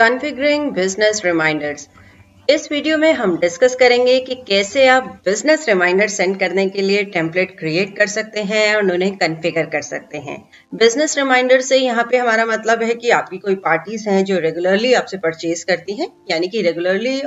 Configuring business reminders. इस video में हम डिस्कस करेंगे कि कैसे आप बिजनेस रिमाइंडर सेंड करने के लिए टेम्पलेट क्रिएट कर सकते हैं और उन्हें कॉन्फ़िगर कर सकते हैं। बिजनेस रिमाइंडर से यहाँ पे हमारा मतलब है कि आपकी कोई पार्टीज हैं जो रेगुलरली आपसे परचेज करती हैं, यानी कि रेगुलरली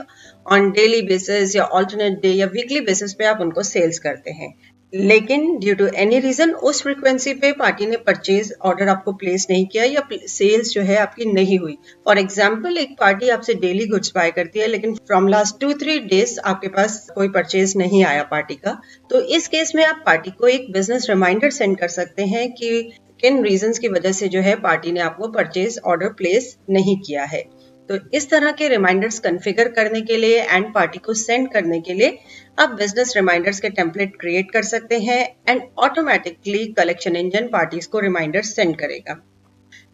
ऑन डेली बेसिस या ऑल्टरनेट डे या वीकली बेसिस पे आप उनको सेल्स करते हैं, लेकिन ड्यू टू एनी रीजन उस फ्रीक्वेंसी पे पार्टी ने परचेज ऑर्डर आपको प्लेस नहीं किया या सेल्स जो है आपकी नहीं हुई। फॉर एग्जाम्पल, एक पार्टी आपसे डेली गुड्स बाय करती है, लेकिन फ्रॉम लास्ट 2-3 डेज आपके पास कोई परचेज नहीं आया पार्टी का, तो इस केस में आप पार्टी को एक बिजनेस रिमाइंडर सेंड कर सकते हैं कि किन रीजंस की वजह से जो है पार्टी ने आपको परचेज ऑर्डर प्लेस नहीं किया है। तो इस तरह के रिमाइंडर्स कॉन्फ़िगर करने के लिए एंड पार्टी को सेंड करने के लिए आप बिजनेस रिमाइंडर्स के टेम्पलेट क्रिएट कर सकते हैं and automatically collection engine parties को रिमाइंडर्स सेंड करेगा।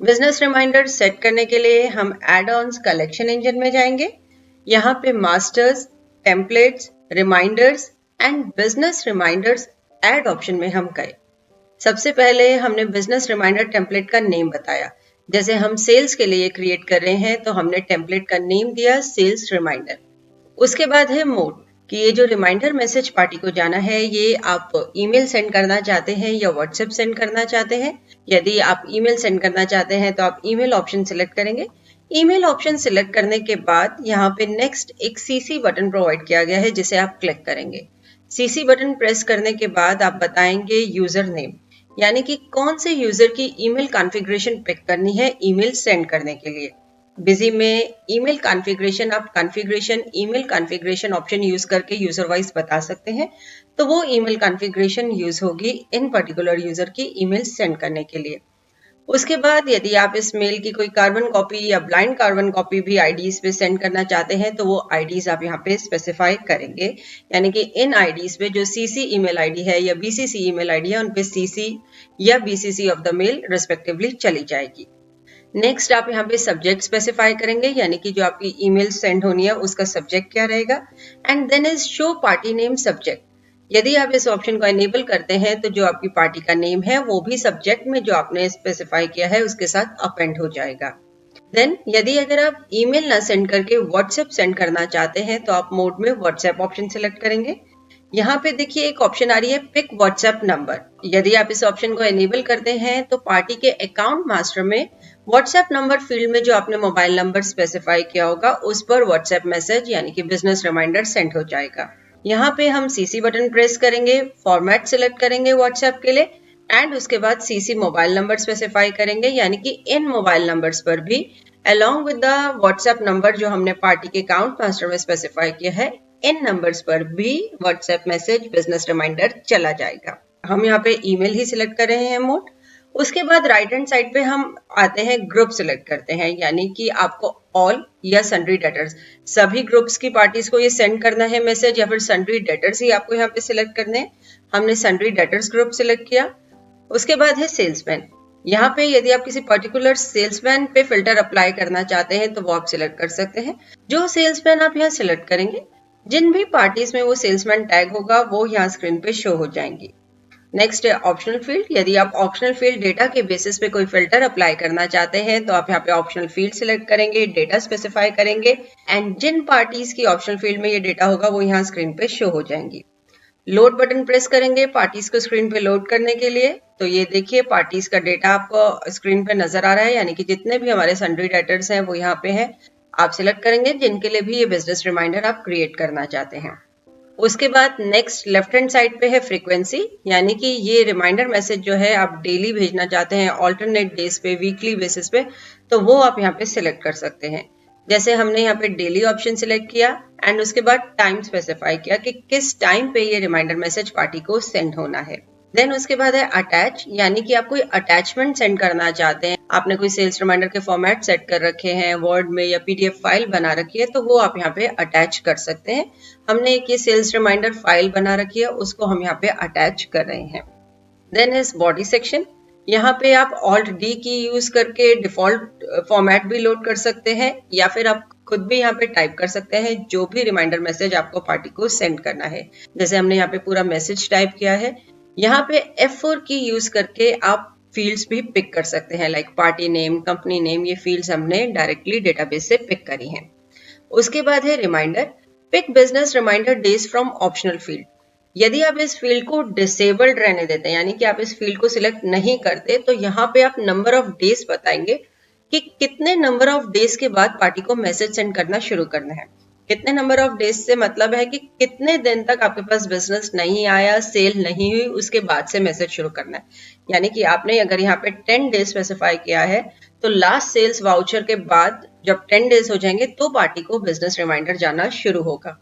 बिजनेस रिमाइंडर सेट करने के लिए हम एड ऑन्स कलेक्शन इंजन में जाएंगे। यहाँ पे masters, templates, reminders and business reminders add option में हम गए। सबसे पहले हमने बिजनेस रिमाइंडर टेम्पलेट का नेम बताया। जैसे हम सेल्स के लिए क्रिएट कर रहे हैं तो हमने टेम्पलेट का नेम दिया सेल्स रिमाइंडर। उसके बाद है मोड कि ये जो रिमाइंडर मैसेज पार्टी को जाना है ये आप ईमेल सेंड करना चाहते हैं या व्हाट्सएप सेंड करना चाहते हैं। यदि आप ईमेल सेंड करना चाहते हैं तो आप ईमेल ऑप्शन सिलेक्ट करेंगे। ईमेल ऑप्शन सिलेक्ट करने के बाद यहाँ पे नेक्स्ट एक सीसी बटन प्रोवाइड किया गया है जिसे आप क्लिक करेंगे। सीसी बटन प्रेस करने के बाद आप बताएंगे यूजर नेम, यानी कि कौन से यूजर की ईमेल कॉन्फ़िगरेशन पिक करनी है ईमेल सेंड करने के लिए। बिजी में ईमेल कॉन्फ़िगरेशन आप configuration email configuration option use करके यूजर वाइज बता सकते हैं, तो वो ईमेल कॉन्फ़िगरेशन यूज होगी इन पर्टिकुलर यूजर की ईमेल सेंड करने के लिए। उसके बाद यदि आप इस मेल की कोई कार्बन कॉपी या ब्लाइंड कार्बन कॉपी भी आईडीज पे सेंड करना चाहते हैं तो वो आईडीज आप यहाँ पे स्पेसिफाई करेंगे, यानी कि इन आईडीज पे जो सीसी ईमेल आईडी है या बीसीसी ईमेल आईडी है उन पे सीसी या BCC of the mail respectively चली जाएगी। नेक्स्ट आप यहाँ पे सब्जेक्ट स्पेसिफाई करेंगे, यानी कि जो आपकी ईमेल सेंड होनी है उसका सब्जेक्ट क्या रहेगा। And then is show party name subject. यदि आप इस ऑप्शन को एनेबल करते हैं तो जो आपकी पार्टी का नेम है वो भी सब्जेक्ट में जो आपने स्पेसिफाई किया है उसके साथ अपेंड हो जाएगा। देन यदि अगर आप ईमेल ना सेंड करके व्हाट्सएप सेंड करना चाहते हैं तो आप मोड में व्हाट्सएप ऑप्शन सिलेक्ट करेंगे। यहाँ पे देखिए एक ऑप्शन आ रही है पिक व्हाट्सएप नंबर। यदि आप इस ऑप्शन को एनेबल करते हैं तो पार्टी के अकाउंट मास्टर में व्हाट्सएप नंबर फील्ड में जो आपने मोबाइल नंबर स्पेसिफाई किया होगा उस पर व्हाट्सएप मैसेज यानी कि बिजनेस रिमाइंडर सेंड हो जाएगा। यहाँ पे हम सीसी बटन प्रेस करेंगे, फॉर्मेट सिलेक्ट करेंगे व्हाट्सएप के लिए एंड उसके बाद सीसी मोबाइल नंबर स्पेसिफाई करेंगे, यानी कि इन मोबाइल नंबर्स पर भी along with the WhatsApp number जो हमने पार्टी के अकाउंट मास्टर में स्पेसिफाई किया है इन नंबर्स पर भी व्हाट्सएप मैसेज बिजनेस रिमाइंडर चला जाएगा। हम यहाँ पे ईमेल ही सिलेक्ट कर रहे हैं मोड। उसके बाद राइट हैंड साइड पे हम आते हैं ग्रुप सिलेक्ट करते हैं, यानी कि आपको ऑल या सन्ड्री डेटर्स सभी ग्रुप्स की पार्टीज को ये सेंड करना है मैसेज या फिर सन्ड्री डेटर्स ही आपको यहाँ पे सिलेक्ट करने हैं। हमने सन्ड्री डेटर्स ग्रुप सिलेक्ट किया। उसके बाद है सेल्समैन। यहाँ पे यदि आप किसी पर्टिकुलर सेल्समैन पे फिल्टर अप्लाई करना चाहते हैं तो वो आप सिलेक्ट कर सकते हैं। जो सेल्समैन आप यहाँ सिलेक्ट करेंगे, जिन भी पार्टीज में वो सेल्समैन टैग होगा वो यहाँ स्क्रीन पे शो हो जाएंगी। नेक्स्ट है ऑप्शनल फील्ड। यदि आप ऑप्शनल फील्ड डेटा के बेसिस पे कोई फिल्टर अप्लाई करना चाहते हैं तो आप यहाँ पे ऑप्शनल फील्ड सिलेक्ट करेंगे, डेटा स्पेसिफाई करेंगे एंड जिन पार्टीज की ऑप्शनल फील्ड में ये डेटा होगा वो यहाँ स्क्रीन पे शो हो जाएंगी। लोड बटन प्रेस करेंगे पार्टीज को स्क्रीन पे लोड करने के लिए, तो ये देखिए पार्टीज का डेटा आपको स्क्रीन पे नजर आ रहा है, यानी कि जितने भी हमारे सन्ड्री डेटर्स हैं वो यहाँ पे है। आप सिलेक्ट करेंगे जिनके लिए भी ये बिजनेस रिमाइंडर आप क्रिएट करना चाहते हैं। उसके बाद नेक्स्ट लेफ्ट हैंड साइड पे है फ्रीक्वेंसी, यानी कि ये रिमाइंडर मैसेज जो है आप डेली भेजना चाहते हैं, ऑल्टरनेट डेज पे, वीकली बेसिस पे, तो वो आप यहाँ पे सिलेक्ट कर सकते हैं। जैसे हमने यहाँ पे डेली ऑप्शन सिलेक्ट किया एंड उसके बाद टाइम स्पेसिफाई किया कि किस टाइम पे ये रिमाइंडर मैसेज पार्टी को सेंड होना है। देन उसके बाद है अटैच, यानी कि आप कोई अटैचमेंट सेंड करना चाहते हैं। आपने कोई सेल्स रिमाइंडर के फॉर्मेट सेट कर रखे हैं, वर्ड में या पीडीएफ फाइल बना रखी है, तो वो आप यहाँ पे अटैच कर सकते हैं। हमने एक ये सेल्स रिमाइंडर फाइल बना रखी है, उसको हम यहाँ पे अटैच कर रहे हैं। Then is body section. यहाँ पे आप ऑल्ट डी की यूज करके डिफॉल्ट फॉर्मेट भी लोड कर सकते हैं या फिर आप खुद भी यहाँ पे टाइप कर सकते हैं जो भी रिमाइंडर मैसेज आपको पार्टी को सेंड करना है। जैसे हमने यहाँ पे पूरा मैसेज टाइप किया है, यहाँ पे F4 की यूज करके आप फील्ड्स भी पिक कर सकते हैं, like party name, company name, ये फील्ड्स हमने डायरेक्टली डेटाबेस से पिक करी हैं। उसके बाद है reminder, pick business reminder days from optional field. यदि आप इस फील्ड को डिसेबल्ड रहने देते हैं, यानी कि आप इस फील्ड को सिलेक्ट नहीं करते, तो यहाँ पे आप नंबर ऑफ डेज बताएंगे कि कितने नंबर ऑफ डेज के बाद पार्टी को मैसेज सेंड करना शुरू करना है। कितने नंबर ऑफ डेज से मतलब है कि कितने दिन तक आपके पास बिजनेस नहीं आया, सेल नहीं हुई, उसके बाद से मैसेज शुरू करना है। यानी कि आपने अगर यहाँ पे 10 डेज स्पेसिफाई किया है, तो लास्ट सेल्स वाउचर के बाद जब 10 डेज हो जाएंगे तो पार्टी को बिजनेस रिमाइंडर जाना शुरू होगा।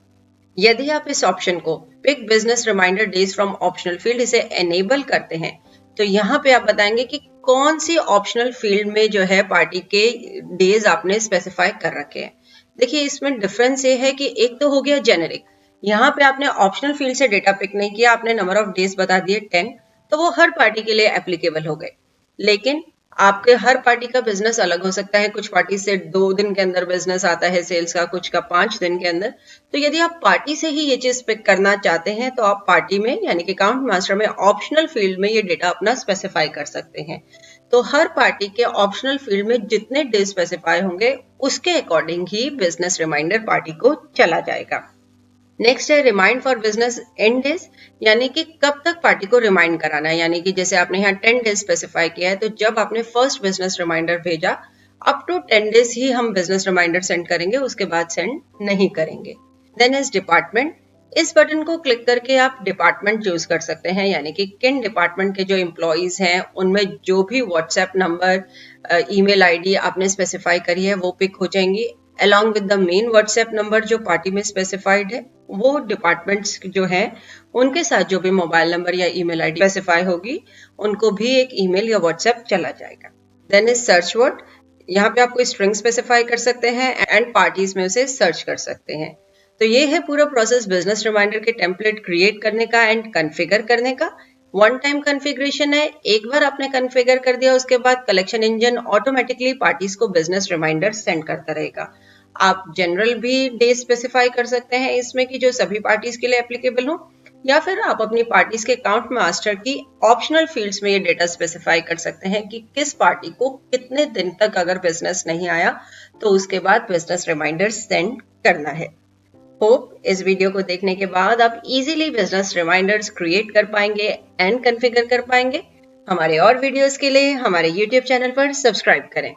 यदि आप इस ऑप्शन को pick business reminder days from optional field इसे एनेबल करते हैं, तो यहाँ पे आप बताएंगे कि कौन सी ऑप्शनल फील्ड में जो है पार्टी के डेज आपने स्पेसिफाई कर रखे हैं। देखिए इसमें डिफरेंस ये है कि एक तो हो गया जेनेरिक, यहाँ पे आपने ऑप्शनल फील्ड से डेटा पिक नहीं किया, आपने नंबर ऑफ डेज बता दिए 10, तो वो हर पार्टी के लिए एप्लीकेबल हो गए। लेकिन आपके हर पार्टी का बिजनेस अलग हो सकता है, कुछ पार्टी से 2 दिन के अंदर बिजनेस आता है सेल्स का, कुछ का 5 दिन के अंदर। तो यदि आप पार्टी से ही ये चीज पिक करना चाहते हैं, तो आप पार्टी में यानी कि अकाउंट मास्टर में ऑप्शनल फील्ड में ये डेटा अपना स्पेसिफाई कर सकते हैं। तो हर पार्टी के ऑप्शनल फील्ड में जितने डे स्पेसिफाई होंगे उसके अकॉर्डिंग ही बिजनेस रिमाइंडर पार्टी को चला जाएगा। नेक्स्ट है remind for business and days, यानी कि कब तक पार्टी को रिमाइंड कराना है। यानी कि जैसे आपने यहाँ 10 डेज स्पेसिफाई किया है, तो जब आपने फर्स्ट बिजनेस रिमाइंडर भेजा अप टू 10 डेज ही हम बिजनेस रिमाइंडर सेंड करेंगे, उसके बाद सेंड नहीं करेंगे। देन इज डिपार्टमेंट, इस बटन को क्लिक करके आप डिपार्टमेंट चूज कर सकते हैं, यानी कि किन डिपार्टमेंट के जो एम्प्लॉइज हैं उनमें जो भी व्हाट्सएप नंबर, ईमेल आईडी आपने स्पेसिफाई करी है वो पिक हो जाएंगी, along with the main WhatsApp number जो पार्टी में स्पेसिफाइड है। वो डिपार्टमेंट्स जो हैं उनके साथ जो भी मोबाइल नंबर या ईमेल आईडी स्पेसिफाई होगी उनको भी एक ईमेल या व्हाट्सएप चला जाएगा। देन इज सर्च वर्ड, यहाँ पे आप कोई स्ट्रिंग स्पेसिफाई कर सकते हैं एंड पार्टीज में उसे सर्च कर सकते हैं। तो ये है पूरा प्रोसेस बिजनेस रिमाइंडर के टेम्पलेट क्रिएट करने का एंड कॉन्फ़िगर करने का। वन टाइम कॉन्फ़िगरेशन है, एक बार आपने कॉन्फ़िगर कर दिया उसके बाद कलेक्शन इंजन ऑटोमेटिकली पार्टीज को बिजनेस रिमाइंडर सेंड करता रहेगा। आप जनरल भी डे स्पेसिफाई कर सकते हैं इसमें कि जो सभी पार्टीज के लिए एप्लीकेबल हो, या फिर आप अपनी पार्टीज के अकाउंट मास्टर की ऑप्शनल फील्ड्स में ये डेटा स्पेसिफाई कर सकते हैं कि किस पार्टी को कितने दिन तक अगर बिजनेस नहीं आया तो उसके बाद बिजनेस रिमाइंडर सेंड करना है। होप इस वीडियो को देखने के बाद आप इजीली बिजनेस रिमाइंडर्स क्रिएट कर पाएंगे एंड कॉन्फ़िगर कर पाएंगे। हमारे और वीडियोस के लिए हमारे YouTube चैनल पर सब्सक्राइब करें।